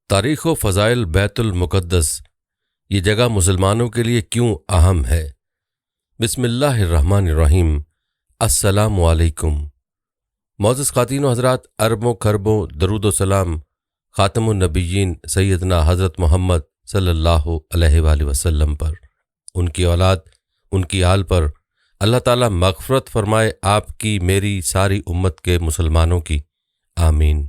तारीख़ व फ़ज़ाइल बैतुल मुक़द्दस, ये जगह मुसलमानों के लिए क्यों अहम है। बिस्मिल्लाहिर्रहमानिर्रहीम। अस्सलामु अलैकुम। मौज़ूज़ ख़ातीन व हज़रात, अरबों खरबों दरूद व सलाम ख़ातमुन नबिय्यीन सैयदना हज़रत मोहम्मद सल्लल्लाहु अलैहि वसल्लम पर, उनकी औलाद, उनकी आल पर अल्लाह ताला मग़फ़िरत फ़रमाए, आपकी मेरी सारी उम्मत के मुसलमानों की, आमीन।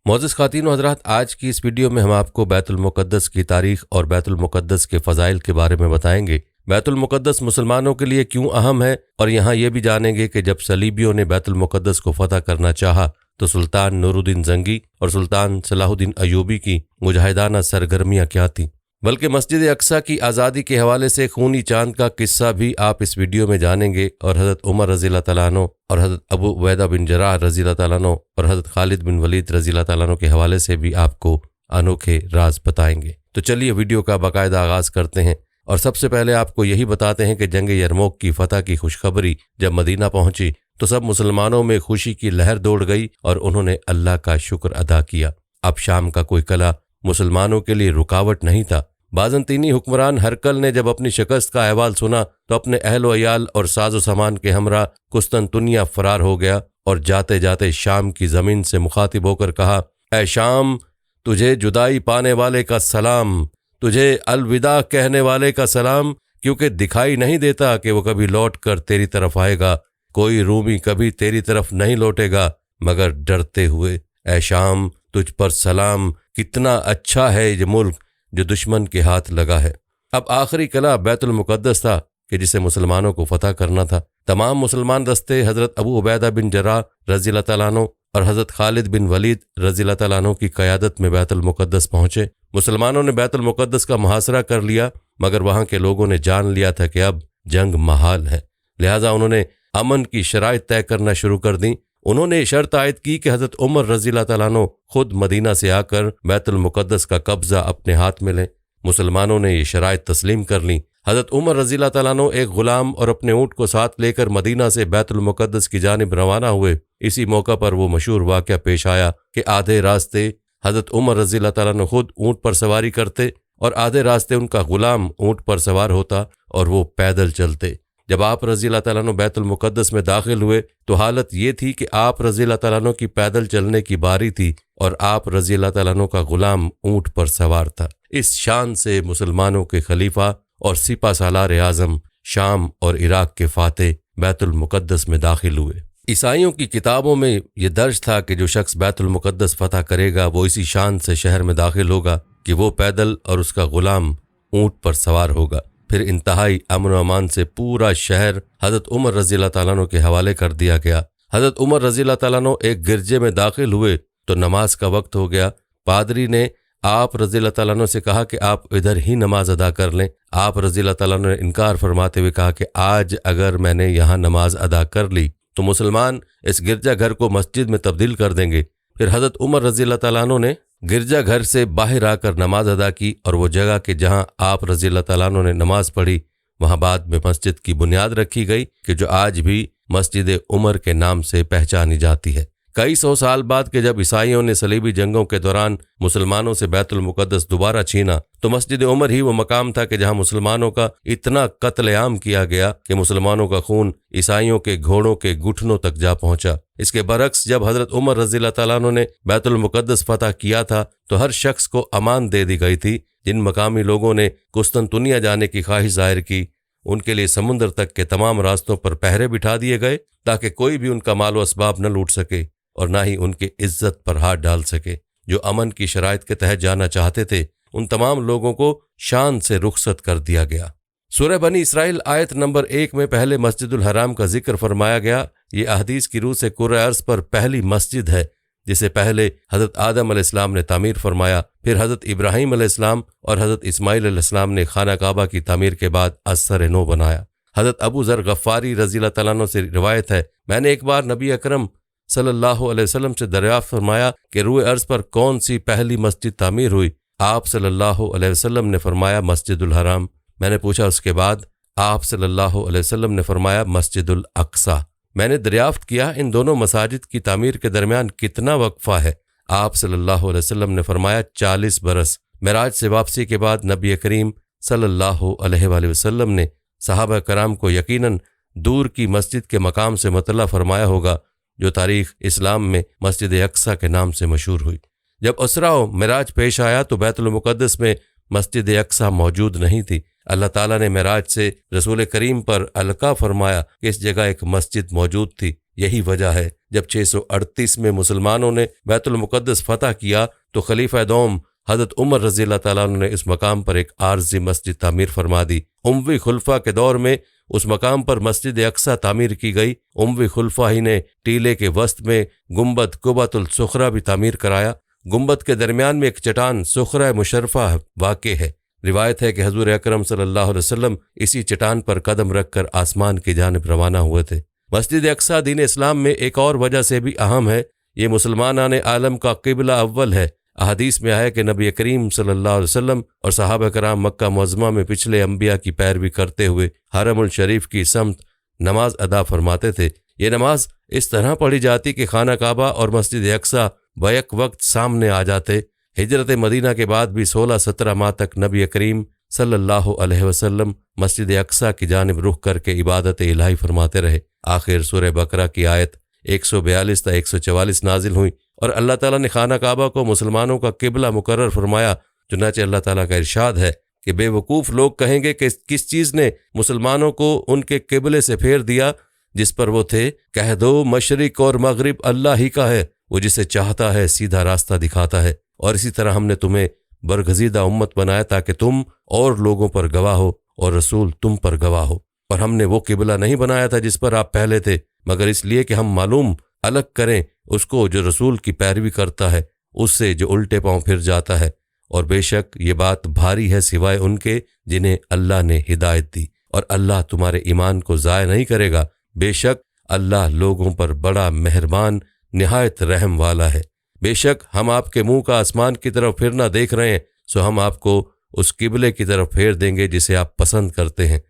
मौज़ूज़ ख़ातीन व हज़रात, आज की इस वीडियो में हम आपको बैतुल मुक़द्दस की तारीख़ और बैतुल मुक़द्दस के फ़ज़ाइल के बारे में बताएंगे। बैतुल मुक़द्दस मुसलमानों के लिए क्यों अहम है, और यहाँ ये भी जानेंगे कि जब सलीबियों ने बैतुल मुक़द्दस को फ़तह करना चाहा तो सुल्तान नूरुद्दीन ज़ंगी और सुल्तान सलाहुद्दीन अय्यूबी की मुजाहिदाना सरगर्मियाँ क्या थीं। बल्कि मस्जिद अक्सा की आज़ादी के हवाले से खूनी चांद का किस्सा भी आप इस वीडियो में जानेंगे, और हज़रत उमर रज़ियल्लाहु तआला अन्हु और हज़रत अबू उबैदा बिन जर्राह रज़ियल्लाहु तआला अन्हु और हज़रत खालिद बिन वलीद रज़ियल्लाहु तआला अन्हु के हवाले से भी आपको अनोखे राज बताएंगे। तो चलिए वीडियो का बाकायदा आगाज़ करते हैं, और सबसे पहले आपको यही बताते हैं कि जंग यरमूक की फ़तह की खुशखबरी जब मदीना पहुंची तो सब मुसलमानों में खुशी की लहर दौड़ गई और उन्होंने अल्लाह का शुक्र अदा किया। अब शाम का कोई कला मुसलमानों के लिए रुकावट नहीं था। बाज़ंतीनी हुक्मरान हरकल ने जब अपनी शिकस्त का अहवाल सुना तो अपने अहल व अयाल और साजो सामान के हमरा कुस्तंतुनिया फरार हो गया, और जाते जाते शाम की ज़मीन से मुखातिब होकर कहा, ऐ शाम, तुझे जुदाई पाने वाले का सलाम, तुझे अलविदा कहने वाले का सलाम, क्योंकि दिखाई नहीं देता कि वो कभी लौट कर तेरी तरफ आएगा। कोई रूमी कभी तेरी तरफ नहीं लौटेगा मगर डरते हुए। ऐ शाम, तुझ पर सलाम, कितना अच्छा है ये मुल्क जो दुश्मन के हाथ लगा है। अब आखिरी कला बैतुल मुक़द्दस था कि जिसे मुसलमानों को फतह करना था। तमाम मुसलमान दस्ते हज़रत अबू उबैदा बिन जर्राह रज़ियल्लाहु तआला अन्हु और हज़रत खालिद बिन वलीद रज़ियल्लाहु तआला अन्हु की क़यादत में बैतुल मुक़द्दस पहुँचे। मुसलमानों ने बैतुल मुक़द्दस का मुहासरा कर लिया, मगर वहाँ के लोगों ने जान लिया था कि अब जंग महाल है, लिहाजा उन्होंने अमन की शराइत तय करना शुरू कर दी। उन्होंने शर्त आयद की कि हज़रत उमर रज़ियल्लाहु तआला अन्हु खुद मदीना से आकर बैतुल मुक़द्दस का कब्ज़ा अपने हाथ में लें। मुसलमानों ने ये शराइत तस्लीम कर ली। हज़रत उमर रज़ियल्लाहु तआला अन्हु एक ग़ुलाम और अपने ऊँट को साथ लेकर मदीना से बैतुल मुक़द्दस की जानिब रवाना हुए। इसी मौका पर वो मशहूर वाक़या पेश आया कि आधे रास्ते हज़रत उमर रज़ियल्लाहु तआला अन्हु खुद ऊँट पर सवारी करते और आधे रास्ते उनका ग़ुलाम ऊँट पर सवार होता और वो पैदल चलते। जब आप रज़ियल्लाहु तआला अन्हु बैतुल मुक़द्दस में दाखिल हुए तो हालत ये थी कि आप रज़ियल्लाहु तआला अन्हु की पैदल चलने की बारी थी और आप रज़ियल्लाहु तआला अन्हु का ग़ुलाम ऊँट पर सवार था। इस शान से मुसलमानों के खलीफा और सिपा सालार आज़म शाम और इराक़ के फ़ातेह बैतुल मुक़द्दस में दाखिल हुए। ईसाइयों की किताबों में ये दर्ज था कि जो शख्स बैतुल मुक़द्दस फ़तह करेगा वो इसी शान से शहर में दाखिल होगा कि वो पैदल और उसका ग़ुलाम ऊँट पर सवार होगा। फिर इंतहाई अमन व अमान से पूरा शहर हज़रत उमर रज़ियल्लाहु तआला अन्हु के हवाले कर दिया गया। हज़रत उमर रज़ियल्लाहु तआला अन्हु एक गिरजे में दाखिल हुए तो नमाज का वक्त हो गया। पादरी ने आप रज़ियल्लाहु तआला अन्हु से कहा कि आप इधर ही नमाज अदा कर लें। आप रज़ियल्लाहु तआला अन्हु ने इनकार फरमाते हुए कहा कि आज अगर मैंने यहाँ नमाज अदा कर ली तो मुसलमान इस गिरजा घर को मस्जिद में तब्दील कर देंगे। फिर हज़रत उमर रज़ियल्लाहु तआला अन्हु ने गिरजा घर से बाहर आकर नमाज अदा की, और वो जगह कि जहाँ आप रज़ियल्लाहु तआला अन्हु ने नमाज पढ़ी वहाँ बाद में मस्जिद की बुनियाद रखी गई कि जो आज भी मस्जिद उमर के नाम से पहचानी जाती है। कई सौ साल बाद के जब ईसाइयों ने सलीबी जंगों के दौरान मुसलमानों से बैतुल मुक़द्दस दोबारा छीना तो मस्जिद उमर ही वो मकाम था कि जहाँ मुसलमानों का इतना कत्लेआम किया गया कि मुसलमानों का खून ईसाइयों के घोड़ों के घुटनों तक जा पहुंचा। इसके बरक्स जब हज़रत उमर रज़ियल्लाहु तआला अन्हु ने बैतुल मुक़द्दस फ़तह किया था तो हर शख्स को अमान दे दी गई थी। जिन मकामी लोगों ने कुस्तंतुनिया जाने की ख्वाहिश जाहिर की उनके लिए समुद्र तक के तमाम रास्तों पर पहरे बिठा दिए गए ताकि कोई भी उनका माल व असबाब न लूट सके और ना ही उनके इज्जत पर हाथ डाल सके। जो अमन की शराइत के तहत जाना चाहते थे उन तमाम लोगों को शान से रुखसत कर दिया गया। सूरह बनी इसराइल आयत नंबर 1 में पहले मस्जिदुल हराम का जिक्र फरमाया गया। ये अहदीस की रूह से कुर्रा अर्ज़ पर पहली मस्जिद है जिसे पहले हज़रत आदम अलैहिस्सलाम ने तामीर फरमाया, फिर हज़रत इब्राहीम अलैहिस्सलाम और हज़रत इस्माईल अलैहिस्सलाम ने खाना काबा की तामीर के बाद असर नो बनाया। हज़रत अबू ज़र गफ़ारी रज़ियल्लाहु तआला अन्हु से रिवायत है, मैंने एक बार नबी अकरम सल्लल्लाहु अलैहि वसल्लम से दरियाफ़्त फरमाया कि रूए अर्ज़ पर कौन सी पहली मस्जिद तामीर हुई। आप सल्लल्लाहु अलैहि वसल्लम ने फरमाया मस्जिदुल हराम। मैंने पूछा उसके बाद। आप सल्लल्लाहु अलैहि वसल्लम ने फरमाया मस्जिदुल अक्सा। मैंने दरियाफ़्त किया इन दोनों मसाजिद की तामीर के दरमियान कितना वक्फ़ा है। आप सल्लल्लाहु अलैहि वसल्लम ने फरमाया 40 बरस। मेराज से वापसी के बाद नबी करीम सल्लल्लाहु अलैहि वसल्लम ने सहाबा कराम को यकीनन दूर की मस्जिद के मकाम से मुतल्ला फरमाया होगा, जो तारीख़ इस्लाम में मस्जिद अक्सा के नाम से मशहूर हुई। जब उसरा व मेराज पेश आया तो बैतुल मुक़द्दस में मस्जिद अक्सा मौजूद नहीं थी। अल्लाह ताला ने मेराज से रसूल करीम पर अलका फरमाया कि इस जगह एक मस्जिद मौजूद थी। यही वजह है जब 638 में मुसलमानों ने बैतुल मुक़द्दस फतह किया तो खलीफा दोम हज़रत उमर रज़ी अल्लाह ताला ने इस मकाम पर एक आर्ज़ी मस्जिद तामीर फरमा दी। उमवी खुलफा के दौर में उस मकाम पर मस्जिद अक्सा तामीर की गई। उमवी खुलफा ही ने टीले के वस्त में गुंबद कुबतुल सुखरा भी तामीर कराया। गुंबद के दरमियान में एक चट्टान सुखरा मुशर्रफा वाक़े है। रिवायत है कि हजूर अकरम सल्लल्लाहु अलैहि वसल्लम इसी चट्टान पर कदम रखकर आसमान की जानिब रवाना हुए थे। मस्जिद अक्सा दीन इस्लाम में एक और वजह से भी अहम है। ये मुसलमान आलम का क़िबला अव्वल है। अहादीस में आया कि नबी करीम सल्लल्लाहु अलैहि वसल्लम और सहाबा कराम मक्का मुअज़्ज़मा में पिछले अंबिया की पैरवी करते हुए हरमुल शरीफ की समत नमाज अदा फरमाते थे। ये नमाज इस तरह पढ़ी जाती कि खाना काबा और मस्जिद अक्सा बैक वक्त सामने आ जाते। हिजरत मदीना के बाद भी 16-17 माह तक नबी करीम सल्लल्लाहु अलैहि वसल्लम मस्जिद अक्सा की जानिब रुख करके इबादत इलाही फरमाते रहे। आखिर सूरह बकरा की आयत 142 से 144 नाजिल हुई और अल्लाह ताला ने खाना काबा को मुसलमानों का किबला मुकर्रर फरमाया। चुनांचे अल्लाह ताला का इरशाद है कि बेवकूफ़ लोग कहेंगे कि किस चीज़ ने मुसलमानों को उनके किबले से फेर दिया जिस पर वो थे। कह दो मशरिक और मगरिब अल्लाह ही का है, वो जिसे चाहता है सीधा रास्ता दिखाता है। और इसी तरह हमने तुम्हें बरगज़ीदा उम्मत बनाया ताकि तुम और लोगों पर गवाह हो और रसूल तुम पर गवाह हो। और हमने वो किबला नहीं बनाया था जिस पर आप पहले थे, मगर इसलिए कि हम मालूम अलग करें उसको जो रसूल की पैरवी करता है उससे जो उल्टे पांव फिर जाता है। और बेशक ये बात भारी है सिवाय उनके जिन्हें अल्लाह ने हिदायत दी, और अल्लाह तुम्हारे ईमान को ज़ाय नहीं करेगा। बेशक अल्लाह लोगों पर बड़ा मेहरबान निहायत रहम वाला है। बेशक हम आपके मुंह का आसमान की तरफ फिरना देख रहे हैं, सो हम आपको उस किबले की तरफ फेर देंगे जिसे आप पसंद करते हैं।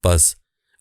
बस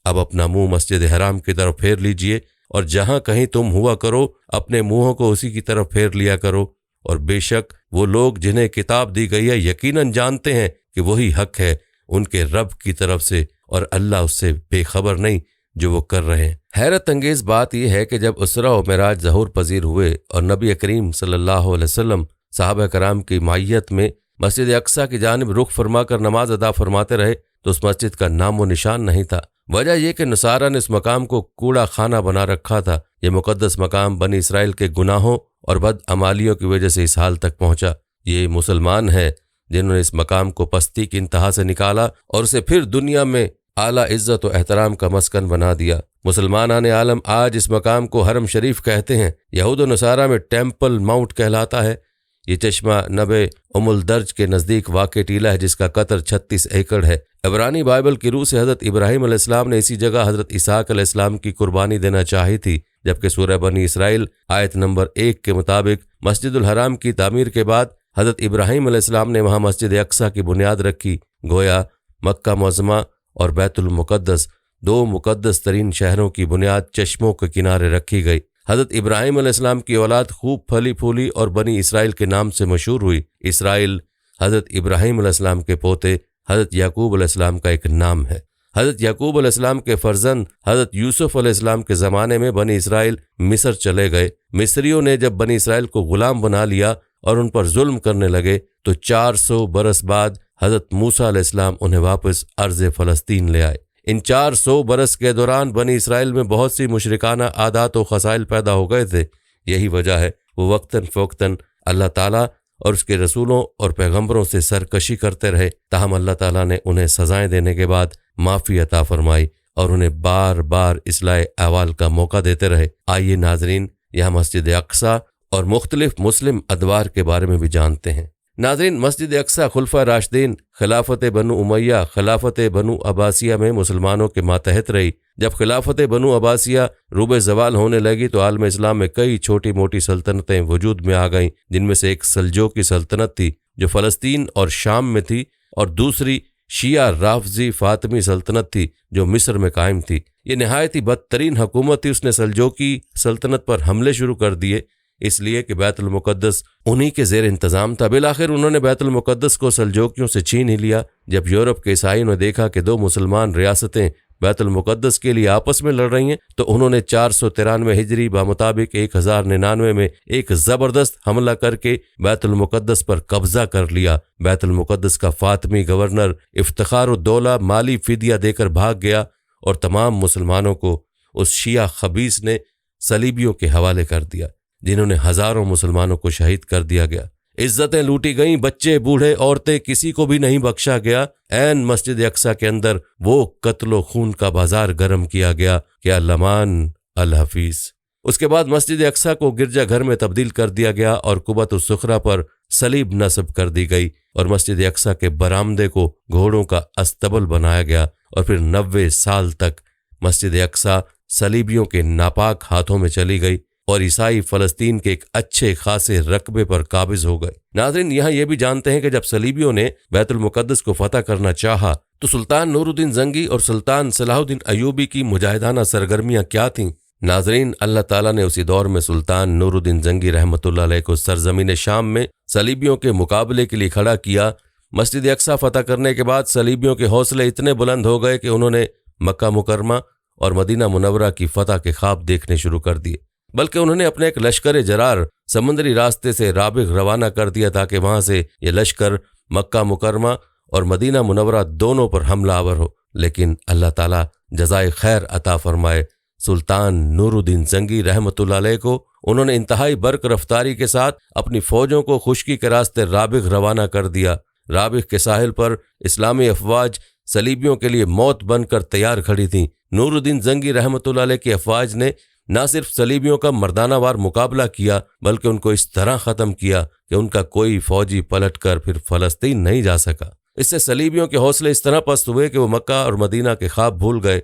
अब अपना मुंह मस्जिद हराम की तरफ फेर लीजिए, और जहां कहीं तुम हुआ करो अपने मुंहों को उसी की तरफ फेर लिया करो। और बेशक वो लोग जिन्हें किताब दी गई है यकीनन जानते हैं कि वही हक है उनके रब की तरफ से, और अल्लाह उससे बेखबर नहीं जो वो कर रहे हैं। हैरत अंगेज़ बात यह है कि जब उसरा व मेराज ज़हूर पजीर हुए और नबी करीम सल्लल्लाहु अलैहि वसल्लम सहाबा कराम की मायत में मस्जिद अक्सा की जानिब रुख फरमाकर नमाज अदा फरमाते रहे तो उस मस्जिद का नामो निशान नहीं था। वजह यह कि नसारा ने इस मकाम को कूड़ा खाना बना रखा था। यह मुकद्दस मकाम बनी इसराइल के गुनाहों और बद अमालियों की वजह से इस हाल तक पहुंचा। ये मुसलमान है जिन्होंने इस मकाम को पस्ती की इंतहा से निकाला और उसे फिर दुनिया में आला इज्जत और एहतराम का मस्कन बना दिया। मुसलमान आलम आज इस मकाम को हरम शरीफ कहते हैं। यहूद व नसारा में टेम्पल माउंट कहलाता है। ये चश्मा नबे उमुल दर्ज के नज़दीक वाक़ टीला है जिसका कतर 36 एकड़ है। इब्रानी बाइबल की रूह से हज़रत इब्राहीम अलैहिस्सलाम ने इसी जगह हज़रत इसहाक़ अलैहिस्सलाम की कुर्बानी देना चाही थी, जबकि सूरह बनी इसराइल आयत नंबर 1 के मुताबिक मस्जिदुल हराम की तामीर के बाद हज़रत इब्राहीम अलैहिस्सलाम ने वहाँ मस्जिद अक्सा की बुनियाद रखी। गोया मक्का मुअज़्ज़मा और बैतुल मुक़द्दस दो मुक़द्दस तरीन शहरों की बुनियाद चश्मों के किनारे रखी गई। हज़रत इब्राहीम अलैहिस्सलाम की औलाद खूब फली फूली और बनी इसराइल के नाम से मशहूर हुई। इसराइल हज़रत इब्राहीम अलैहिस्सलाम के पोते हज़रत याकूब अलैहिस्सलाम का एक नाम है। हज़रत याकूब अलैहिस्सलाम के फर्जंद हज़रत यूसुफ अलैहिस्सलाम के ज़माने में बनी इसराइल मिस्र चले गए। मिस्रियों ने जब बनी इसराइल को ग़ुलाम बना लिया और उन पर जुल्म करने लगे तो 400 बरस बाद हज़रत मूसा अलैहिस्सलाम उन्हें वापस अर्ज़ फ़लस्तीन ले आए। इन 400 बरस के दौरान बनी इसराइल में बहुत सी मुशरिकाना आदात व खसाइल पैदा हो गए थे। यही वजह है वो वक्तन फ़वक्तन अल्लाह ताला और उसके रसूलों और पैगम्बरों से सरकशी करते रहे। ताहम अल्लाह ताला ने उन्हें सज़ाएं देने के बाद माफ़ी अता फरमाई और उन्हें बार बार इस्लाह अहवाल का मौका देते रहे। आइए नाजरीन यहाँ मस्जिद अक्सा और मुख्तलिफ मुस्लिम अदवार के बारे में भी जानते हैं। नाज़रीन, मस्जिद अक्सा खुलफा राशिदीन खिलाफत बनु उमैया खिलाफत बनु अब्बासिया में मुसलमानों के मातहत रही। जब खिलाफत बनु अब्बासिया रूबे ज़वाल होने लगी तो आलम इस्लाम में कई छोटी मोटी सल्तनतें वजूद में आ गईं, जिनमें से एक सल्जोकी सल्तनत थी जो फ़लस्तीन और शाम में थी, और दूसरी शिया राफजी फ़ातिमी सल्तनत थी जो मिस्र में कायम थी। ये नहायत ही बदतरीन हुकूमत थी। उसने सल्जोकी सल्तनत पर हमले शुरू कर दिए। इसलिए कि बैतुल मुक़द्दस उन्हीं के ज़ेर इंतज़ाम था। बिलाखिर उन्होंने बैतुल मुक़द्दस को सल्जूकियों से छीन ही लिया। जब यूरोप के ईसाइयों ने देखा कि दो मुसलमान रियासतें बैतुल मुक़द्दस के लिए आपस में लड़ रही हैं, तो उन्होंने 493 हिजरी बामुताबिक 1099 में एक ज़बरदस्त हमला करके बैतुल मुक़द्दस पर कब्जा कर लिया। बैतुल मुक़द्दस का फातिमी गवर्नर इफ्तिखारुद्दौला माली फिदिया देकर भाग गया और तमाम मुसलमानों को उस शिया खबीस ने सलीबियों के हवाले कर दिया, जिन्होंने हजारों मुसलमानों को शहीद कर दिया गया। इज्जतें लूटी गईं, बच्चे बूढ़े औरतें किसी को भी नहीं बख्शा गया। ऐन मस्जिद अक्सा के अंदर वो कत्लो खून का बाजार गर्म किया गया कि अल्लमान अल हफीज। उसके बाद मस्जिद अक्सा को गिरजा घर में तब्दील कर दिया गया और कुबत उस सुखरा पर सलीब नस्ब कर दी गई और मस्जिद अक्सा के बरामदे को घोड़ों का अस्तबल बनाया गया और फिर 90 साल तक मस्जिद अक्सा सलीबियों के नापाक हाथों में चली गई और ईसाई फ़लस्तीन के एक अच्छे खासे रकबे पर काबिज हो गए। नाज़रीन, यहाँ ये भी जानते हैं कि जब सलीबियों ने बैतुल मुक़द्दस को फतह करना चाहा तो सुल्तान नूरुद्दीन जंगी और सुल्तान सलाहुद्दीन अयूबी की मुजाहिदाना सरगर्मियाँ क्या थीं। नाज़रीन, अल्लाह ताला ने उसी दौर में सुल्तान नूरुद्दीन जंगी रहमतुल्लाह अलैह को सरजमीन शाम में सलीबियों के मुकाबले के लिए खड़ा किया। मस्जिद अक्सा फतह करने के बाद सलीबियों के हौसले इतने बुलंद हो गए कि उन्होंने मक्का मुकरमा और मदीना मुनव्वरा की फतह के ख्वाब देखने शुरू कर दिए। बल्कि उन्होंने अपने एक लश्कर जरार समुद्री रास्ते से राबिग रवाना कर दिया ताकि वहां से ये लश्कर मक्का मुकरमा और मदीना मुनव्वरा दोनों पर हमला आवर हो। लेकिन अल्लाह ताला जज़ाए खैर अता फरमाए, सुल्तान नूरुद्दीन जंगी रहमतुल्लाह अलैह को उन्होंने इंतहाई बर्क रफ्तारी के साथ अपनी फौजों को खुश्की के रास्ते राबिग रवाना कर दिया। राबिग के साहिल पर इस्लामी अफवाज सलीबियों के लिए मौत बनकर तैयार खड़ी थीं। नूरुद्दीन जंगी रहमतुल्लाह अलैह की अफवाज ने न सिर्फ सलीबियों का मर्दानावार मुकाबला किया बल्कि उनको इस तरह ख़त्म किया कि उनका कोई फौजी पलटकर फिर फ़लस्तीन नहीं जा सका। इससे सलीबियों के हौसले इस तरह पस्त हुए कि वो मक्का और मदीना के ख्वाब भूल गए।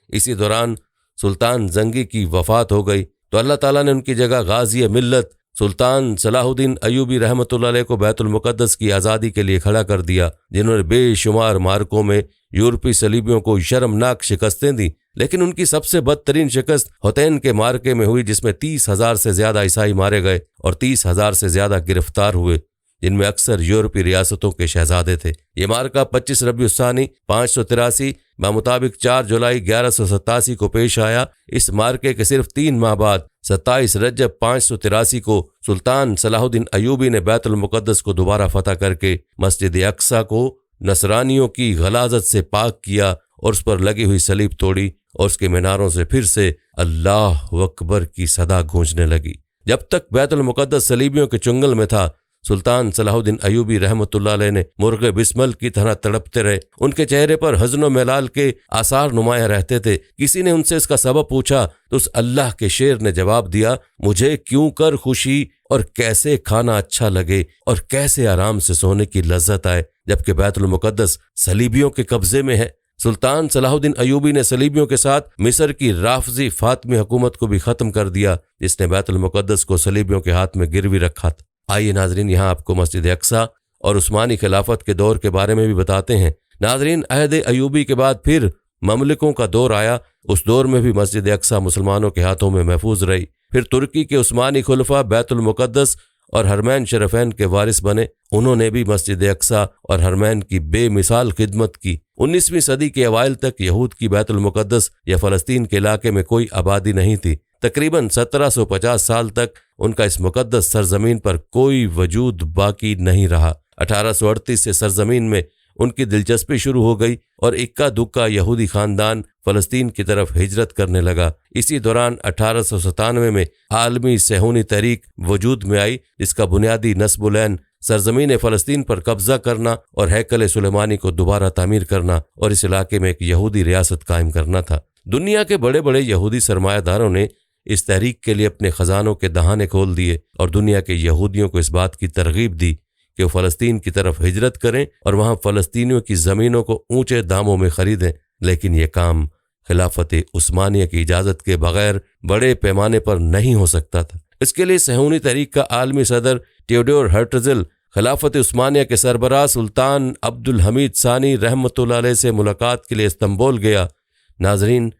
इसी दौरान सुल्तान जंगी की वफ़ात हो गई तो अल्लाह ताला ने उनकी जगह गाज़ी मिल्लत सुल्तान सलाहुद्दीन अयूबी रहमतुल्लाह अलैह को बैतुल मुक़द्दस की आज़ादी के लिए खड़ा कर दिया, जिन्होंने बेशुमार मार्कों में यूरोपी सलीबियों को शर्मनाक शिकस्तें दी। लेकिन उनकी सबसे बदतरीन शिकस्त हुतैन के मार्के में हुई, जिसमें 30,000 से ज़्यादा ईसाई मारे गए और 30,000 से ज़्यादा गिरफ्तार हुए, जिनमें अक्सर यूरोपीय रियासतों के शहजादे थे। ये मार्का 25 रबीउस्सानी 583 बामुताबिक 4 जुलाई 1187 को पेश आया। इस मार्के के सिर्फ 3 माह बाद 27 रजब 583 को सुल्तान सलाहुद्दीन अयूबी ने बैतुल मुक़द्दस को दोबारा फतह करके मस्जिद अक्सा को नसरानियों की गलाजत से पाक किया और उस पर लगी हुई सलीब तोड़ी और उसके मीनारों से फिर से अल्लाह अकबर की सदा गूंजने लगी। जब तक बैतुल मुक़द्दस सलीबियों के चुंगल में था, सुल्तान सलाहुद्दीन अयूबी रहमतुल्लाह अलैह ने मुर्गे बिस्मल की तरह तड़पते रहे। उनके चेहरे पर हज़्न मेलाल के आसार नुमाया रहते थे। किसी ने उनसे इसका सबब पूछा तो उस अल्लाह के शेर ने जवाब दिया, मुझे क्यों कर खुशी और कैसे खाना अच्छा लगे और कैसे आराम से सोने की लज्जत आए, जबकि बैतुल मुक़द्दस सलीबियों के कब्जे में है। सुल्तान सलाहुद्दीन अयूबी ने सलीबियों के साथ मिस्र की राफजी फातमी हुकूमत को भी ख़त्म कर दिया, जिसने बैतुल मुक़द्दस को सलीबियों के हाथ में गिरवी रखा था। आइए नाजरीन, यहाँ आपको मस्जिद अक्सा और उस्मानी खिलाफत के दौर के बारे में भी बताते हैं। नाजरीन, अहद अयूबी के बाद फिर ममलिकों का दौर आया। उस दौर में भी मस्जिद अक्सा मुसलमानों के हाथों में महफूज रही। फिर तुर्की के उस्मानी खुलफा बैतुल मुक़द्दस और हरमैन शरफैन के वारिस बने। उन्होंने भी मस्जिद अक्सा और हरमैन की बेमिसाल खिदमत की। 19वीं सदी के अवाइल तक यहूद की बैतुल मुक़द्दस या फ़लस्तीन के इलाके में कोई आबादी नहीं थी। तकरीबन 1750 साल तक उनका इस मुक़द्दस सरजमीन पर कोई वजूद बाकी नहीं रहा। 1838 से सरजमीन में उनकी दिलचस्पी शुरू हो गई और इक्का दुक्का यहूदी ख़ानदान फ़लस्तीन की तरफ हिजरत करने लगा। इसी दौरान 1897 में आलमी सहूनी तहरीक वजूद में आई, जिसका बुनियादी नस्बुलैन सरजमीन फ़लस्तीन पर कब्जा करना और हैकल सुलेमानी को दोबारा तामीर करना और इस इलाके में एक यहूदी रियासत कायम करना था। दुनिया के बड़े बड़े यहूदी सरमायादारों ने इस तहरीक के लिए अपने ख़जानों के दहाने खोल दिए और दुनिया के यहूदियों को इस बात की तरगीब दी कि वो फ़लस्तीन की तरफ हिजरत करें और वहाँ फ़लस्तीनियों की ज़मीनों को ऊंचे दामों में ख़रीदें। लेकिन ये काम खिलाफत उस्मानिया की इजाज़त के बगैर बड़े पैमाने पर नहीं हो सकता था। इसके लिए सहूनी तहरीक का आलमी सदर थियोडोर हर्टज़ल खिलाफत उस्मानिया के सरबराह सुल्तान अब्दुल हमीद सानी रहमतुल्लाह अलैह से मुलाकात के लिए इस्तांबुल गया। नाजरीन,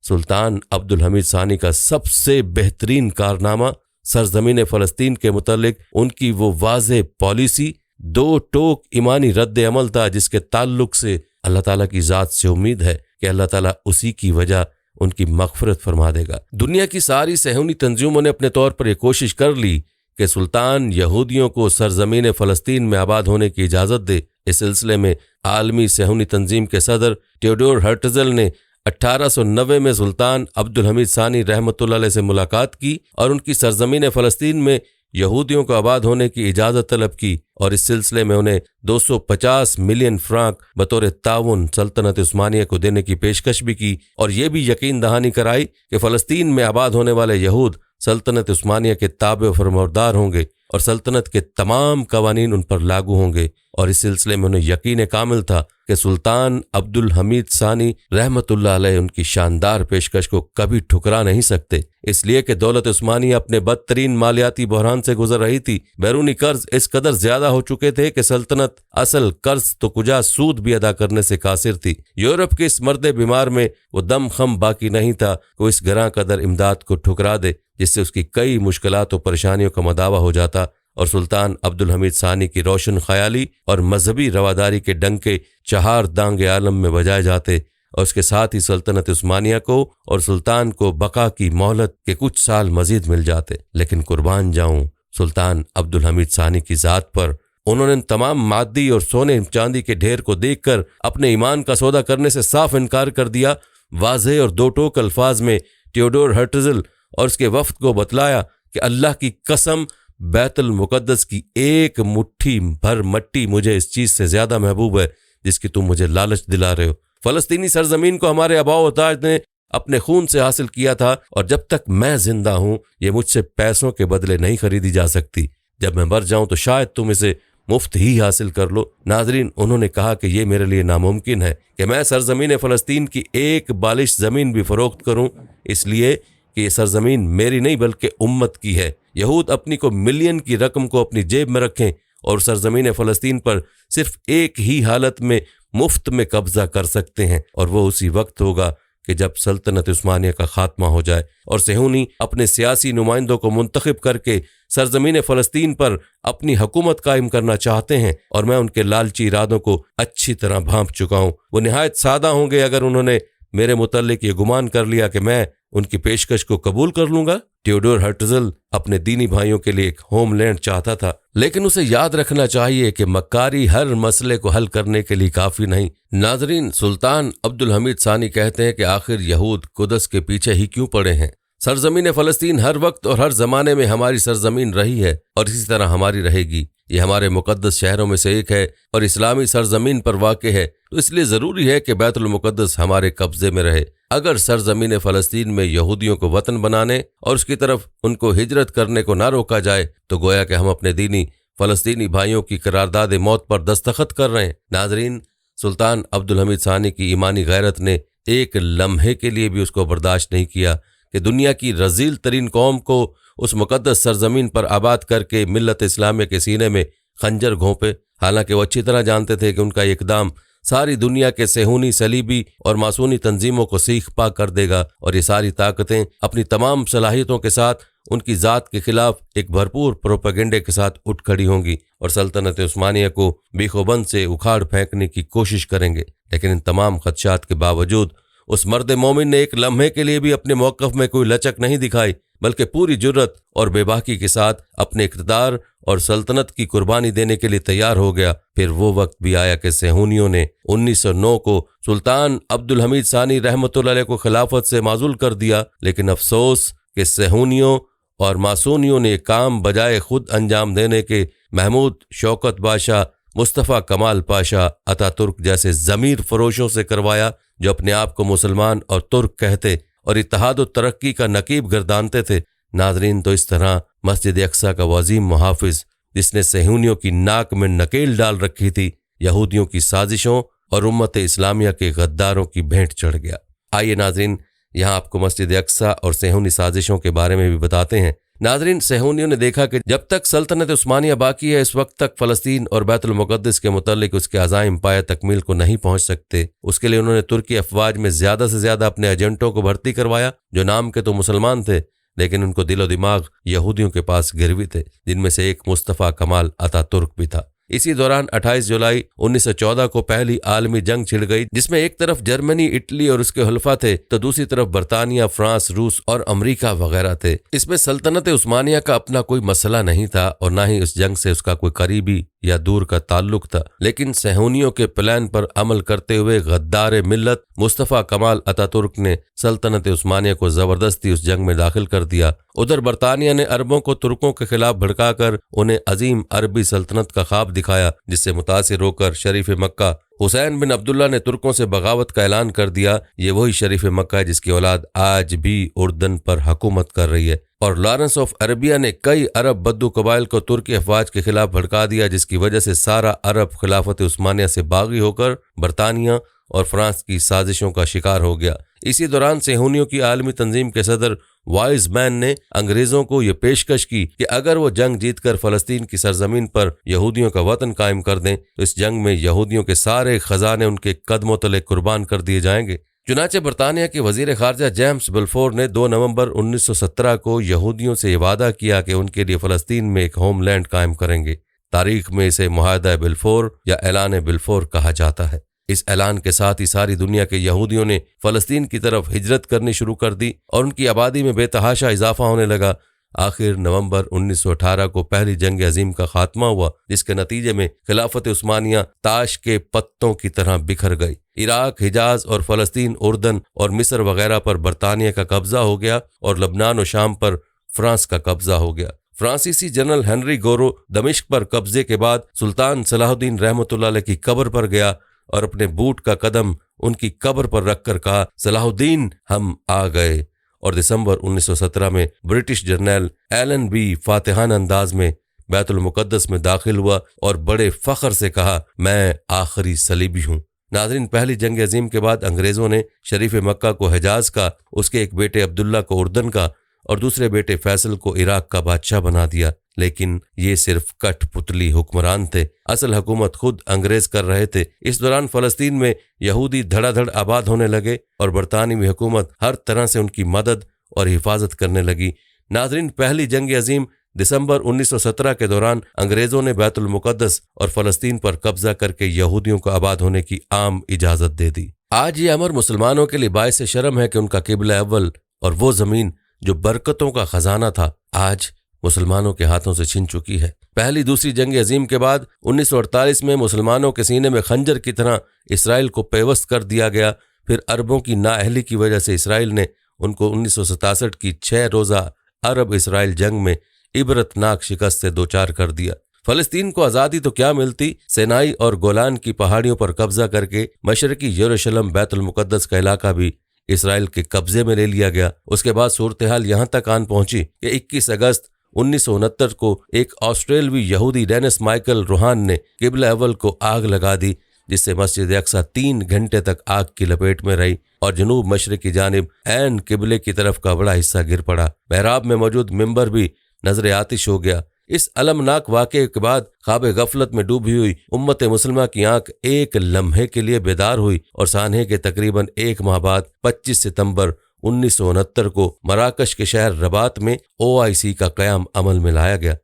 सुल्तान अब्दुल हमीद सानी का सबसे बेहतरीन कारनामा सरजमीन फ़लस्तीन के मुतालिक उनकी वो वाज़े पॉलिसी दो टोक ईमानी रद्द अमल था, जिसके ताल्लुक से अल्लाह ताला की ज़ात से उम्मीद है कि अल्लाह ताला उसी की वजह उनकी मग़फ़िरत फरमा देगा। दुनिया की सारी सहूनी तंजीमों ने अपने तौर पर यह कोशिश कर ली कि सुल्तान यहूदियों को सरजमीन फ़लस्तीन में आबाद होने की इजाज़त दे। इस सिलसिले में आलमी सहूनी तंजीम के सदर टेओडोर हर्टज़ल ने 1890 में सुल्तान अब्दुल हमीद सानी रहमतुल्लाह अलैह से मुलाकात की और उनकी सरजमीन फ़लस्तीन में यहूदियों को आबाद होने की इजाज़त तलब की और इस सिलसिले में उन्हें 250 मिलियन फ्रांक बतौर ताउन सल्तनत उस्मानिया को देने की पेशकश भी की और ये भी यकीन दहानी कराई कि फ़लस्तीन में आबाद होने वाले यहूद सल्तनत उस्मानिया के ताबे फरमाबरदार होंगे और सल्तनत के तमाम कवानीन उन पर लागू होंगे। और इस सिलसिले में उन्हें यकीन कामिल था कि सुल्तान अब्दुल हमीद सानी रहमतुल्लाह अलैह उनकी शानदार पेशकश को कभी ठुकरा नहीं सकते, इसलिए कि दौलत उस्मानिया अपने बदतरीन मालियाती बहरान से गुजर रही थी। बैरूनी कर्ज इस कदर ज्यादा हो चुके थे कि सल्तनत असल कर्ज तो कुजा सूद भी अदा करने से कासिर थी। यूरोप के इस मर्द बीमार में वो दम खम बाकी नहीं था कि इस गरां कदर इमदाद को ठुकरा दे, जिससे उसकी कई मुश्किलात और परेशानियों का मदावा हो जाता और सुल्तान अब्दुल हमीद सानी की रोशन ख्याली और मजहबी रवादारी के डंके चहार दांगे आलम में बजाए जाते और उसके साथ ही सल्तनत उस्मानिया को और सुल्तान को बका की मोहलत के कुछ साल मजीद मिल जाते। लेकिन कुर्बान जाऊं सुल्तान अब्दुल हमीद सानी की ज़ात पर। उन्होंने तमाम मादी और सोने चांदी के ढेर को देखकर अपने ईमान का सौदा करने से साफ इनकार कर दिया। वाज़े और दो टोक अल्फाज में टेओडोर हर्टज़ल और उसके वफ्द को बतलाया कि अल्लाह की कसम बैतुल मुक़द्दस की एक मुट्ठी भर मट्टी मुझे इस चीज़ से ज़्यादा महबूब है जिसकी तुम मुझे लालच दिला रहे हो। फ़लस्तीनी सरजमीन को हमारे आबाओ अजदाद ने अपने खून से हासिल किया था और जब तक मैं जिंदा हूँ ये मुझसे पैसों के बदले नहीं खरीदी जा सकती। जब मैं मर जाऊँ तो शायद तुम इसे मुफ्त ही हासिल कर लो। नाजरीन, उन्होंने कहा कि ये मेरे लिए नामुमकिन है कि मैं सरजमीन फ़लस्तीन की एक बालिश ज़मीन भी फ़रोख्त करूँ, इसलिए कि ये सरजमीन मेरी नहीं बल्कि उम्मत की है। यहूद अपनी को मिलियन की रकम को अपनी जेब में रखें और सरजमीन फ़लस्तीन पर सिर्फ एक ही हालत में मुफ्त में कब्जा कर सकते हैं और वो उसी वक्त होगा कि जब सल्तनत उस्मानिया का खात्मा हो जाए और सेहूनी अपने सियासी नुमाइंदों को मुंतखब करके सरजमीन फ़लस्तीन पर अपनी हुकूमत कायम करना चाहते हैं और मैं उनके लालची इरादों को अच्छी तरह भांप चुका हूँ। वो निहायत सादा होंगे अगर उन्होंने मेरे मुतल्लिक ये गुमान कर लिया कि मैं उनकी पेशकश को कबूल कर लूंगा। टेओडोर हर्टज़ल अपने दीनी भाइयों के लिए एक होमलैंड चाहता था, लेकिन उसे याद रखना चाहिए कि मक्कारी हर मसले को हल करने के लिए काफ़ी नहीं। नाजरीन, सुल्तान अब्दुल हमीद सानी कहते हैं कि आखिर यहूद कुदस के पीछे ही क्यों पड़े हैं। सरजमीन फ़लस्तीन हर वक्त और हर ज़माने में हमारी सरजमीन रही है और इसी तरह हमारी रहेगी। ये हमारे मुक़द्दस शहरों में से एक है और इस्लामी सरजमीन पर वाक़ है, तो इसलिए ज़रूरी है कि बैतुल मुक़द्दस हमारे कब्ज़े में रहे। अगर सरजमीन फ़लस्तीन में यहूदियों को वतन बनाने और उसकी तरफ उनको हिजरत करने को ना रोका जाए तो गोया कि हम अपने दीनी फ़लस्तीनी भाइयों की करारदाद मौत पर दस्तखत कर रहे हैं। नाजरीन, सुल्तान अब्दुल हमीद सानी की ईमानी गैरत ने एक लम्हे के लिए भी उसको बर्दाश्त नहीं किया कि दुनिया की रजील तरीन कौम को उस मुक़द्दस सरजमीन पर आबाद करके मिल्लत इस्लामिया के सीने में खंजर घोंपे। हालांकि वो अच्छी तरह जानते थे कि उनका इक़दाम सारी दुनिया के सेहूनी, सलीबी और मासूनी तंजीमों को सीख पा कर देगा और ये सारी ताकतें अपनी तमाम सलाहियतों के साथ उनकी ज़ात के खिलाफ एक भरपूर प्रोपेगेंडे के साथ उठ खड़ी होंगी और सल्तनत उस्मानिया को बीखोबंद से उखाड़ फेंकने की कोशिश करेंगे। लेकिन इन तमाम खदशात के बावजूद उस मर्द मोमिन ने एक लम्हे के लिए भी अपने मौक़िफ़ में कोई लचक नहीं दिखाई, बल्कि पूरी जुर्रत और बेबाकी के साथ अपने इक़्तिदार और सल्तनत की कुर्बानी देने के लिए तैयार हो गया। फिर वो वक्त भी आया कि सेहूनियों ने 1909 को सुल्तान अब्दुल हमीद सानी रहमतुल्लाह अलैह को खिलाफत से माजूल कर दिया। लेकिन अफसोस कि सेहूनियों और मासूनियों ने काम बजाय खुद अंजाम देने के महमूद शौकत बादशाह, मुस्तफ़ा कमाल पाशा, अतातुर्क जैसे ज़मीर फरोशों से करवाया, जो अपने आप को मुसलमान और तुर्क कहते और इत्तेहाद और तरक्की का नकीब गर्दानते थे। नाजरीन, तो इस तरह मस्जिद अक्सा का वज़ीम मुहाफ़िज़, जिसने सेहूनियों की नाक में नकेल डाल रखी थी, यहूदियों की साजिशों और उम्मत इस्लामिया के गद्दारों की भेंट चढ़ गया। आइए नाजरीन, यहाँ आपको मस्जिद अक्सा और सेहूनी साजिशों के बारे में भी बताते हैं। नाजरीन, सेहूनियों ने देखा कि जब तक सल्तनत उस्मानिया बाकी है, इस वक्त तक फ़लस्तीन और बैतुल मुक़द्दस के मुतालिक उसके अज़ाइम पाया तकमील को नहीं पहुँच सकते। उसके लिए उन्होंने तुर्की अफवाज में ज़्यादा से ज़्यादा अपने एजेंटों को भर्ती करवाया, जो नाम के तो मुसलमान थे लेकिन उनको दिलो दिमाग यहूदियों के पास गिरवी थे, जिनमें से एक मुस्तफ़ा कमाल अतातुर्क भी था। इसी दौरान 28 जुलाई 1914 को पहली आलमी जंग छिड़ गई, जिसमें एक तरफ जर्मनी, इटली और उसके हुल्फा थे, तो दूसरी तरफ बरतानिया, फ्रांस, रूस और अमेरिका वगैरह थे। इसमें सल्तनत उस्मानिया का अपना कोई मसला नहीं था और ना ही उस जंग से उसका कोई करीबी या दूर का ताल्लुक था, लेकिन सहूनियों के प्लान पर अमल करते हुए गद्दार मिल्लत मुस्तफ़ा कमाल अतातुर्क ने सल्तनत उस्मानिया को जबरदस्ती उस जंग में दाखिल कर दिया। उधर बरतानिया ने अरबों को तुर्कों के खिलाफ भड़काकर उन्हें अजीम अरबी सल्तनत का ख्वाब दिखाया, जिससे मुतासिर होकर शरीफ मक्का हुसैन बिन अब्दुल्ला ने तुर्कों से बगावत का ऐलान कर दिया। ये वही शरीफ मक्का है जिसकी औलाद आज भी उर्दन पर हुकूमत कर रही है। और लॉरेंस ऑफ अरबिया ने कई अरब बद्दू कबाइल को तुर्की अफवाज के खिलाफ भड़का दिया, जिसकी वजह से सारा अरब खिलाफत उस्मानिया से बागी होकर बरतानिया और फ्रांस की साजिशों का शिकार हो गया। इसी दौरान सेहूनियों की आलमी तंजीम के सदर वाइज मैन ने अंग्रेजों को ये पेशकश की कि अगर वो जंग जीतकर फलस्तीन की सरजमीन पर यहूदियों का वतन कायम कर दें तो इस जंग में यहूदियों के सारे खजाने उनके कदमों तले कुर्बान कर दिए जाएंगे। चुनाचे बरतानिया के वजीर खारजा जेम्स बल्फोर ने 2 नवंबर 1917 को यहूदियों से ये वादा किया कि उनके लिए फलस्तीन में एक होमलैंड कायम करेंगे। तारीख में इसे मुआहदा बिल्फोर या ऐलान बिल्फोर कहा जाता है। इस ऐलान के साथ ही सारी दुनिया के यहूदियों ने फलस्तीन की तरफ हिजरत करनी शुरू कर दी और उनकी आबादी में बेतहाशा इजाफा होने लगा। आखिर नवंबर 1918 को पहली जंग अजीम का खात्मा हुआ, जिसके नतीजे में खिलाफत उस्मानिया ताश के पत्तों की तरह बिखर गई। इराक, हिजाज और फलस्तीन, उर्दन और मिस्र वगैरह पर बरतानिया का कब्जा हो गया और लबनान और शाम पर फ्रांस का कब्जा हो गया। फ्रांसीसी जनरल हेनरी गोरो दमिश्क पर कब्जे के बाद सुल्तान सलाहुद्दीन रहमतुल्लाह अलैह की कब्र पर गया और अपने बूट का कदम उनकी कब्र पर रखकर कहा, सलाहुद्दीन हम आ गए। और दिसंबर 1917 में ब्रिटिश जर्नल एलन बी फातिहाना अंदाज में बैतुल मुकद्दस में दाखिल हुआ और बड़े फख्र से कहा, मैं आखिरी सलीबी हूँ। नाज़रीन, पहली जंग अजीम के बाद अंग्रेजों ने शरीफ मक्का को हिजाज का, उसके एक बेटे अब्दुल्ला को उर्दन का और दूसरे बेटे फैसल को इराक का बादशाह बना दिया। लेकिन ये सिर्फ कठपुतली हुक्मरान थे, असल हुकूमत खुद अंग्रेज कर रहे थे। इस दौरान फलस्तीन में यहूदी धड़ाधड़ आबाद होने लगे और बरतानवी हुकूमत हर तरह से उनकी मदद और हिफाजत करने लगी। नाज़रीन, पहली जंग अजीम दिसंबर 1917 के दौरान अंग्रेजों ने बैतुल मुकद्दस और फलस्तीन पर कब्जा करके यहूदियों को आबाद होने की आम इजाजत दे दी। आज ये अमर मुसलमानों के लिए बाइस शर्म है कि उनका किबला अव्वल और वो जमीन जो बरकतों का खजाना था, आज मुसलमानों के हाथों से छिन चुकी है। पहली दूसरी जंग अजीम के बाद 1948 में मुसलमानों के सीने में खंजर की तरह इसराइल को पेवस्त कर दिया गया। फिर अरबों की नाअहली की वजह से इसराइल ने उनको 1967 की 6 रोज़ा अरब इसराइल जंग में इबरतनाक शिकस्त से दोचार कर दिया। फलस्तीन को आज़ादी तो क्या मिलती, सेनाई और गोलान की पहाड़ियों पर कब्जा करके मशरकी यरूशलेम बैतुल मुकद्दस का इलाका भी इसराइल के कब्जे में ले लिया गया। उसके बाद सूरत हाल यहाँ तक आन पहुंची कि 21 अगस्त 1969 को एक ऑस्ट्रेलवी यहूदी डेनिस माइकल रूहान ने किबला अव्वल को आग लगा दी, जिससे मस्जिद अक्सा 3 घंटे तक आग की लपेट में रही और जनूब मशरिक की जानिब ऐन किबले की तरफ का बड़ा हिस्सा गिर पड़ा। महराब में मौजूद मिंबर भी नजर आतिश हो गया। इस अलमनाक वाक़े के बाद ख्वाब गफलत में डूबी हुई उम्मत मुसलमा की आंख एक लम्हे के लिए बेदार हुई और सानहे के तकरीबन 1 माह बाद 25 सितंबर 1969 को मराकश के शहर रबात में OIC का क़याम अमल में लाया गया।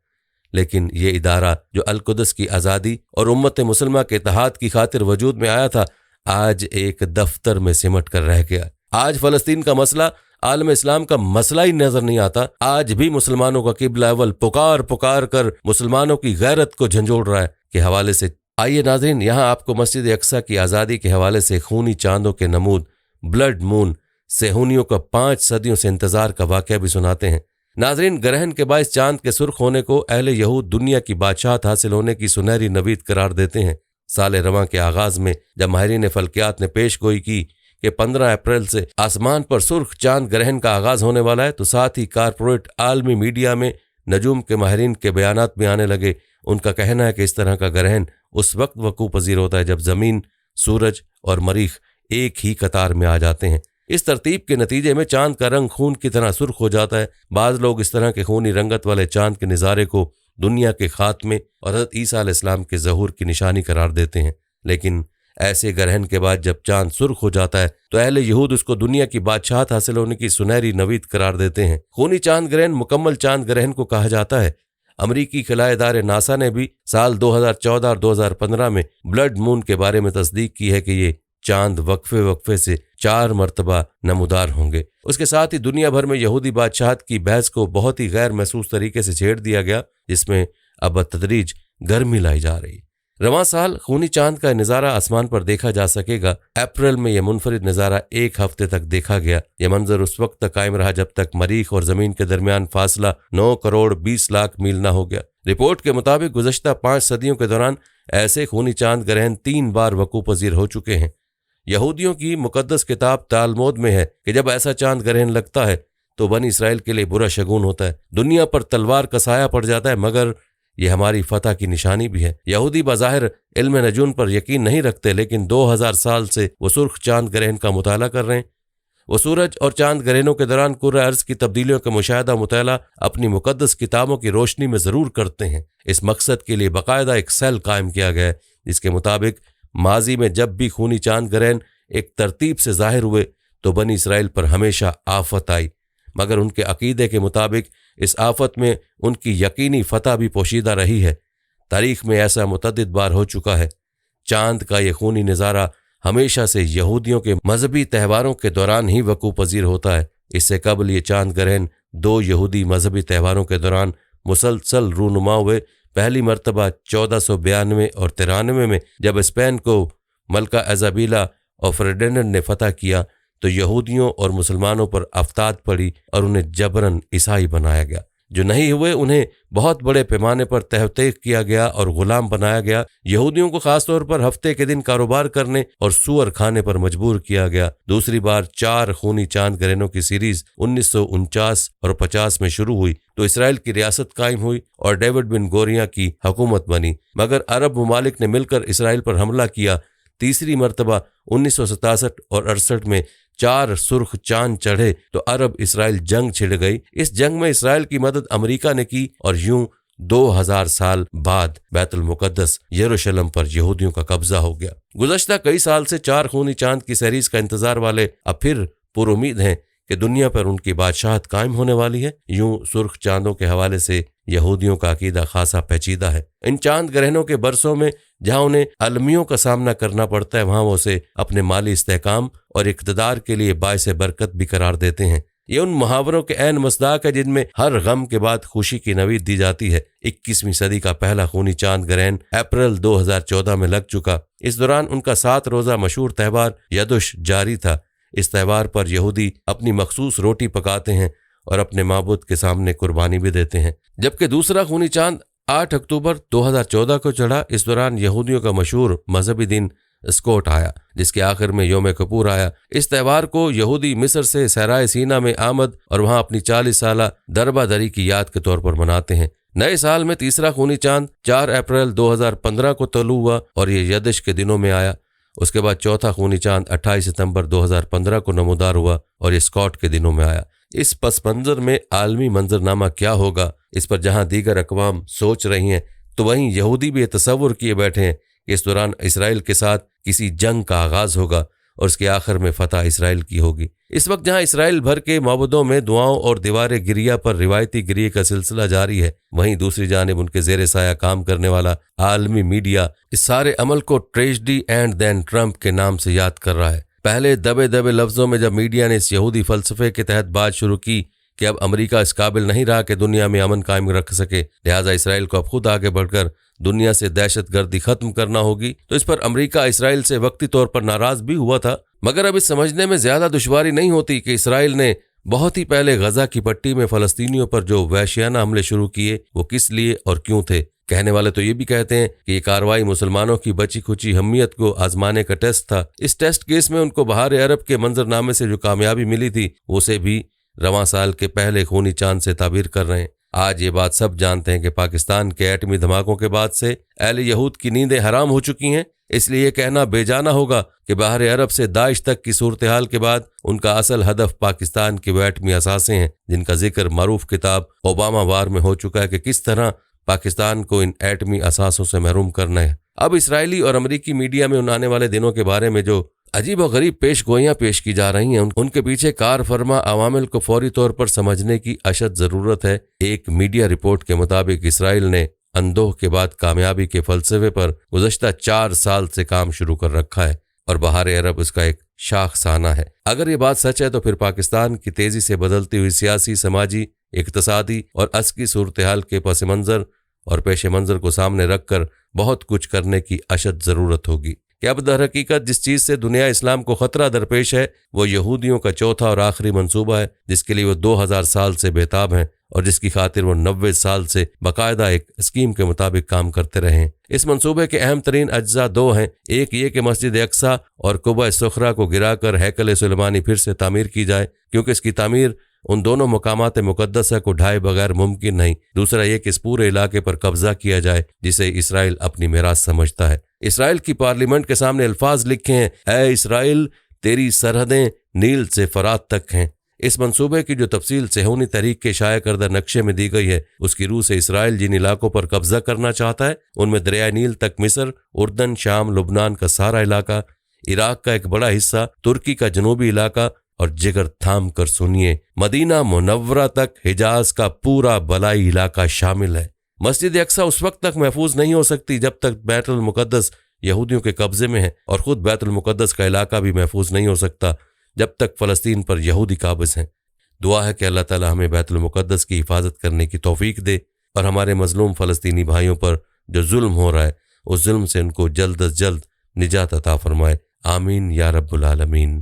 लेकिन ये इदारा जो अल-कुद्स की आज़ादी और उम्मत मुसलमा के इत्तेहाद की खातिर वजूद में आया था, आज एक दफ्तर में सिमट कर रह गया। आज फ़लस्तीन का मसला आलम इस्लाम का मसला ही नजर नहीं आता। आज भी मुसलमानों का किबला अव्वल पुकार पुकार कर मुसलमानों की गैरत को झंझोड़ रहा है के हवाले से। आइए नाज़रीन, यहाँ आपको मस्जिद अक्सा की आज़ादी के हवाले से खूनी चांदों के नमूद ब्लड मून सेहूनियों का 5 सदियों से इंतजार का वाक़या भी सुनाते हैं। नाज़रीन, ग्रहण के बायस चांद के सुर्ख होने को अहले यहूद दुनिया की बादशाहत हासिल होने की सुनहरी नवीद करार देते हैं। साल रवां के आगाज में जब माहिरीन फल्कियात ने पेश गोई की कि 15 अप्रैल से आसमान पर सुर्ख चांद ग्रहण का आगाज होने वाला है, तो साथ ही कारपोरेट आलमी मीडिया में नजूम के माहिरीन के बयानात भी आने लगे। उनका कहना है कि इस तरह का ग्रहण उस वक्त वकूअ पजीर होता है जब ज़मीन, सूरज और मरीख एक ही कतार में आ जाते हैं। इस तरतीब के नतीजे में चांद का रंग खून की तरह सुर्ख हो जाता है। बाज़ लोग इस तरह के खूनी रंगत वाले चांद के नज़ारे को दुनिया के खात्मे और हज़रत ईसा अलैहिस्सलाम के ज़हूर की निशानी करार देते हैं। लेकिन ऐसे ग्रहण के बाद जब चांद सुर्ख हो जाता है तो अहले यहूद उसको दुनिया की बादशाहत हासिल होने की सुनहरी नवीद करार देते हैं। खूनी चांद ग्रहण मुकम्मल चांद ग्रहण को कहा जाता है। अमरीकी खलाए इदारे नासा ने भी साल 2014 और 2015 में ब्लड मून के बारे में तस्दीक की है कि ये चांद वक्फे से 4 मरतबा नमूदार होंगे। उसके साथ ही दुनिया भर में यहूदी बादशाहत की बहस को बहुत ही गैर महसूस तरीके से छेड़ दिया गया, जिसमें अब तदरीज गर्मी लाई जा रही। रवां साल खूनी चांद का नज़ारा आसमान पर देखा जा सकेगा। अप्रैल में यह मुनफरिद नज़ारा 1 हफ्ते तक देखा गया। यह मंजर उस वक्त तक कायम रहा जब तक मरीख और जमीन के दरमियान फासला 9 करोड़ 20 लाख मील न हो गया। रिपोर्ट के मुताबिक गुज़श्ता 5 सदियों के दौरान ऐसे खूनी चांद ग्रहण 3 बार वकूअ पजीर हो चुके हैं। यहूदियों की मुकद्दस किताब तालमूद में है कि जब ऐसा चांद ग्रहण लगता है तो बनी इसराइल के लिए बुरा शगुन होता है, दुनिया पर तलवार का साया पड़ जाता है, मगर यह हमारी फतह की निशानी भी है। यहूदी बज़ाहिर इल्म नजूम पर यकीन नहीं रखते, लेकिन 2000 साल से वो सुर्ख चांद ग्रहण का मुताला कर रहे हैं। वो सूरज और चांद ग्रहणों के दौरान कुर्रा अर्ज की तब्दीलियों का मुशाहिदा मुताला अपनी मुकद्दस किताबों की रोशनी में ज़रूर करते हैं। इस मकसद के लिए बाकायदा एक सेल कायम किया गया है, जिसके मुताबिक माजी में जब भी खूनी चांद ग्रहण एक तरतीब से जाहिर हुए तो बनी इसराइल पर हमेशा आफत आई, मगर उनके अकीदे के मुताबिक इस आफत में उनकी यकीनी फतह भी पोशीदा रही है। तारीख में ऐसा मुतअद्दिद बार हो चुका है। चांद का ये खूनी नज़ारा हमेशा से यहूदियों के मजहबी त्योहारों के दौरान ही वकूअ पजीर होता है। इससे कबल ये चांद ग्रहण 2 यहूदी मजहबी त्योहारों के दौरान मुसलसल रूनुमा हुए। पहली मरतबा 1492 और 93 में जब स्पेन को मलका इजाबेला और फेर्डिनेंड ने फतह किया तो यहूदियों और मुसलमानों पर आफताब पड़ी और उन्हें जबरन ईसाई बनाया गया। जो नहीं हुए उन्हें बहुत बड़े पैमाने पर तहक़ीक़ किया गया और गुलाम बनाया गया। यहूदियों को खासतौर पर हफ्ते के दिन कारोबार करने और सूअर खाने पर मजबूर किया गया। दूसरी बार 4 खूनी चांद ग्रहणों की सीरीज 1949 और 50 में शुरू हुई तो इसराइल की रियासत कायम हुई और डेविड बिन गोरिया की हुकूमत बनी, मगर अरब ममालिक ने मिलकर इसराइल पर हमला किया। तीसरी मरतबा 1967 और 68 में 4 सुर्ख चांद चढ़े तो अरब इसराइल जंग छिड़ गई। इस जंग में इसराइल की मदद अमेरिका ने की और यूं 2000 साल बाद बैतुल मुकद्दस यरूशलेम पर यहूदियों का कब्जा हो गया। गुज़श्ता कई साल से 4 खूनी चांद की सीरीज का इंतजार वाले अब फिर पुरुमीद हैं कि दुनिया पर उनकी बादशाहत कायम होने वाली है। यूं सुर्ख चांदों के हवाले से यहूदियों का अकीदा खासा पेचीदा है। इन चांद ग्रहणों के बरसों में जहां उन्हें अलमियों का सामना करना पड़ता है, वहां वो उसे अपने माली इस्तेहकाम और इक़्तिदार के लिए बाइस बरकत भी करार देते हैं। ये उन मुहावरों के ऐन मसदाक है जिनमें हर गम के बाद खुशी की नवीद दी जाती है। 21वीं सदी का पहला खूनी चांद ग्रहण अप्रैल 2014 में लग चुका। इस दौरान उनका 7 रोज़ा मशहूर त्यौहार यदुश जारी था। इस त्यौहार पर यहूदी अपनी मखसूस रोटी पकाते हैं और अपने माबूद के सामने कुर्बानी भी देते हैं। जबकि दूसरा खूनी चांद 8 अक्टूबर 2014 को चढ़ा। इस दौरान यहूदियों का मशहूर मजहबी दिन स्कोट आया, जिसके आखिर में योम कपूर आया। इस त्यौहार को यहूदी मिस्र से सहराए सीना में आमद और वहां अपनी 40 साला दरबादरी की याद के तौर पर मनाते हैं। नए साल में तीसरा खूनी चांद 4 अप्रैल 2015 को तलू हुआ और ये यदिश के दिनों में आया। उसके बाद चौथा खूनी चांद 28 सितंबर 2015 को नमूदार हुआ और ये स्कॉट के दिनों में आया। इस पस मंजर में आलमी मंजरनामा क्या होगा, इस पर जहां दीगर अक़वाम सोच रही हैं तो वहीं यहूदी भी तसव्वुर किए बैठे हैं कि इस दौरान इसराइल के साथ किसी जंग का आगाज होगा और उसके आखिर में फतह इसराइल की होगी। इस वक्त जहां इसराइल भर के मबूदों में दुआओं और दीवार गिरिया पर रिवायती गिरिए का सिलसिला जारी है, वहीं दूसरी जानिब उनके जेर साया काम करने वाला आलमी मीडिया इस सारे अमल को ट्रेजेडी एंड देन ट्रंप के नाम से याद कर रहा है। पहले दबे दबे लफ्जों में जब मीडिया ने इस यहूदी फलसफे के तहत बात शुरू की कि अब अमेरिका इस काबिल नहीं रहा कि दुनिया में अमन कायम रख सके, लिहाजा इसराइल को अब खुद आगे बढ़कर दुनिया से दहशतगर्दी खत्म करना होगी, तो इस पर अमेरिका इसराइल से वक्ती तौर पर नाराज भी हुआ था। मगर अब इस समझने में ज्यादा दुश्वारी नहीं होती कि इसराइल ने बहुत ही पहले गजा की पट्टी में फलस्तीनियों पर जो वहशियाना हमले शुरू किए वो किस लिए और क्यों थे। कहने वाले तो ये भी कहते हैं कि ये कार्रवाई मुसलमानों की बची खुची हम्मियत को आजमाने का टेस्ट था। इस टेस्ट केस में उनको बहार अरब के मंजरनामे से जो कामयाबी मिली थी उसे भी रवां साल के पहले खूनी चांद से ताबीर कर रहे हैं। आज ये बात सब जानते हैं कि पाकिस्तान के एटमी धमाकों के बाद से अहले यहूद की नींदें हराम हो चुकी हैं, इसलिए ये कहना बेजाना होगा कि बहार अरब से दाइश तक की सूरत हाल के बाद उनका असल हदफ पाकिस्तान के वो एटमी असासे हैं जिनका जिक्र मारूफ किताब ओबामा वार में हो चुका है कि किस तरह पाकिस्तान को इन एटमी असासों से महरूम करना है। अब इसराइली और अमेरिकी मीडिया में आने वाले दिनों के बारे में जो अजीब और गरीब पेशगोइयां पेश की जा रही हैं, उनके पीछे कार फरमा अवामिल को फौरी तौर पर समझने की अशद जरूरत है। एक मीडिया रिपोर्ट के मुताबिक इसराइल ने अंदोह के बाद कामयाबी के फलसफे पर गुज़श्ता 4 साल से काम शुरू कर रखा है और बहार अरब उसका एक शाखसाना है। अगर ये बात सच है तो फिर पाकिस्तान की तेजी से बदलती हुई सियासी, समाजी, इक्तसादी और अस्की सूरत हाल के पस मंज़र और पेश मंज़र को सामने रखकर बहुत कुछ करने की अशद ज़रूरत होगी कि अब दरहकीकत जिस चीज़ से दुनिया इस्लाम को ख़तरा दरपेश है वो यहूदियों का चौथा और आखिरी मंसूबा है, जिसके लिए वो 2000 साल से बेताब हैं और जिसकी खातिर वो 90 साल से बाकायदा एक स्कीम के मुताबिक काम करते रहे। इस मंसूबे के अहम तरीन अज्जा 2 हैं। एक ये कि मस्जिद अक्सा और कुबा सुखरा को गिराकर हैकल सुलेमानी फिर से तामीर की जाए, क्योंकि इसकी तामीर उन दोनों मकामात मुकद्दसा को ढाए बगैर मुमकिन नहीं। दूसरा ये कि इस पूरे इलाके पर कब्जा किया जाए जिसे इसराइल अपनी मिरास समझता है। इसराइल की पार्लियामेंट के सामने अल्फाज लिखे हैं, ऐ इसराइल तेरी सरहदें नील से फरात तक हैं। इस मंसूबे की जो तफसील सेहूनी तहरीक के शाया करदा नक्शे में दी गई है, उसकी रूह से इसराइल जिन इलाकों पर कब्जा करना चाहता है उनमें दरियाए नील तक मिस्र, उर्दन, शाम, लुबनान का सारा इलाका, इराक का एक बड़ा हिस्सा, तुर्की का जनूबी इलाका और जिगर थाम कर सुनिए मदीना मुनव्वरा तक हिजाज का पूरा बलाई इलाका शामिल है। मस्जिद अक्सा उस वक्त तक महफूज नहीं हो सकती जब तक बैतुल मुकद्दस यहूदियों के कब्जे में है, और ख़ुद बैतुल मुकद्दस का इलाका भी महफूज नहीं हो सकता जब तक फ़लस्तीन पर यहूदी काबिज़ हैं। दुआ है कि अल्लाह ताला हमें बैतुल मुकद्दस की हिफाजत करने की तौफीक दे और हमारे मज़लूम फ़लस्तीनी भाइयों पर जो जुल्म हो रहा है उस जुल्म से उनको जल्द अज जल्द निजात अता फरमाए। आमीन या रब्बुल आलमीन।